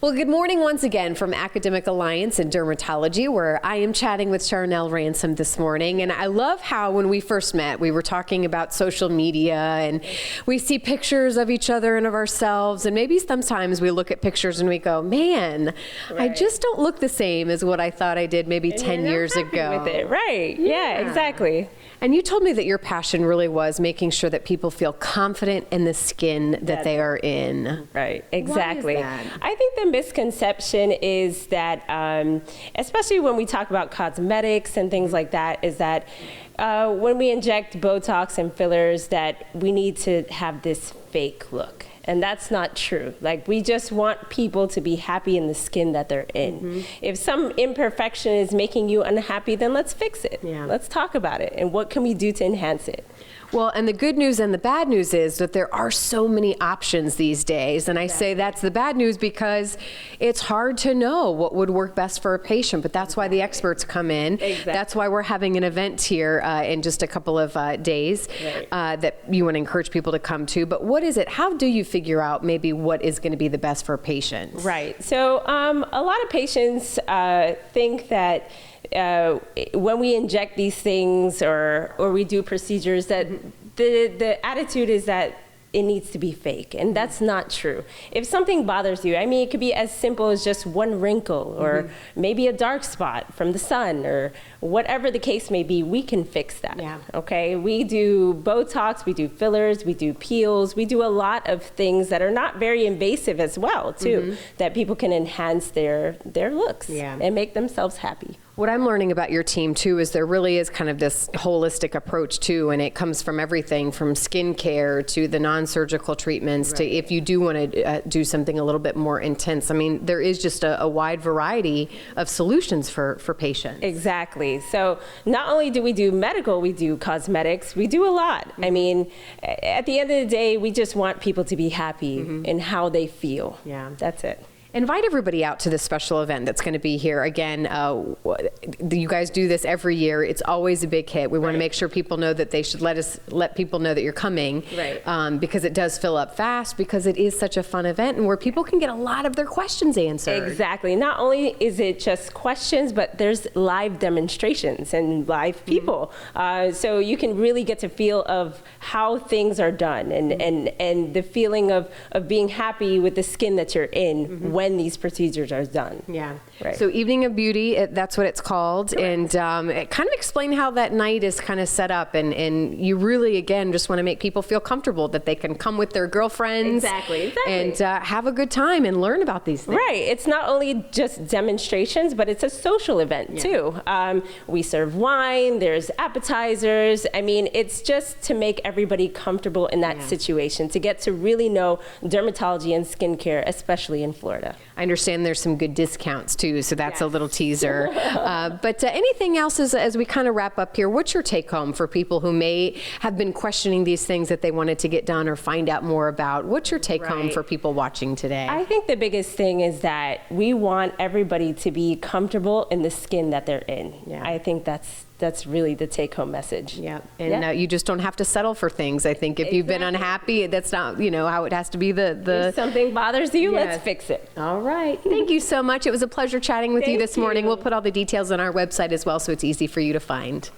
Well, good morning once again from Academic Alliance in Dermatology, where I am chatting with Charnel Ransom this morning. And I love how when we first met, we were talking about social media and we see pictures of each other and of ourselves. And maybe sometimes we look at pictures and we go, man, I just don't look the same as what I thought I did maybe 10 years ago. With it. Right. Yeah, exactly. And you told me that your passion really was making sure that people feel confident in the skin that they are in. Right, exactly. Why is that? I think the misconception is that, especially when we talk about cosmetics and things like that, is that when we inject Botox and fillers that we need to have this fake look. And that's not true. Like, we just want people to be happy in the skin that they're in. If some imperfection is making you unhappy, then let's fix it. Let's talk about it. And what can we do to enhance it? Well, and the good news and the bad news is that there are so many options these days. And I say that's the bad news because it's hard to know what would work best for a patient. But that's why the experts come in. That's why we're having an event here in just a couple of days that you want to encourage people to come to. But what is it? How do you figure out maybe what is going to be the best for patients? Right. So a lot of patients think that when we inject these things or we do procedures that the attitude is that it needs to be fake, and that's not true. If something bothers you, I mean, it could be as simple as just one wrinkle or maybe a dark spot from the sun or whatever the case may be, we can fix that, okay? We do Botox, we do fillers, we do peels, we do a lot of things that are not very invasive as well, too, that people can enhance their looks and make themselves happy. What I'm learning about your team, too, is there really is kind of this holistic approach, too, and it comes from everything from skincare to the non-surgical treatments to if you do want to do something a little bit more intense. I mean, there is just a wide variety of solutions for patients. Exactly. So not only do we do medical, we do cosmetics, we do a lot. I mean, at the end of the day, we just want people to be happy in how they feel. That's it. Invite everybody out to this special event that's going to be here. Again, you guys do this every year. It's always a big hit. We want to make sure people know that they should let people know that you're coming, because it does fill up fast, because it is such a fun event and where people can get a lot of their questions answered. Exactly. Not only is it just questions, but there's live demonstrations and live people. So you can really get to feel of how things are done and the feeling of being happy with the skin that you're in when these procedures are done. So Evening of Beauty, that's what it's called. And kind of explain how that night is kind of set up. And you really, again, just want to make people feel comfortable that they can come with their girlfriends and have a good time and learn about these things. Right. It's not only just demonstrations, but it's a social event too. We serve wine, there's appetizers. I mean, it's just to make everybody comfortable in that situation, to get to really know dermatology and skincare, especially in Florida. I understand there's some good discounts too, so that's a little teaser. But anything else as we kind of wrap up here, what's your take home for people who may have been questioning these things that they wanted to get done or find out more about? What's your take home for people watching today? I think the biggest thing is that we want everybody to be comfortable in the skin that they're in. I think that's really the take-home message. And you just don't have to settle for things. I think if you've been unhappy, that's not how it has to be. If something bothers you, let's fix it. All right. Thank you so much. It was a pleasure chatting with you this morning. We'll put all the details on our website as well, so it's easy for you to find.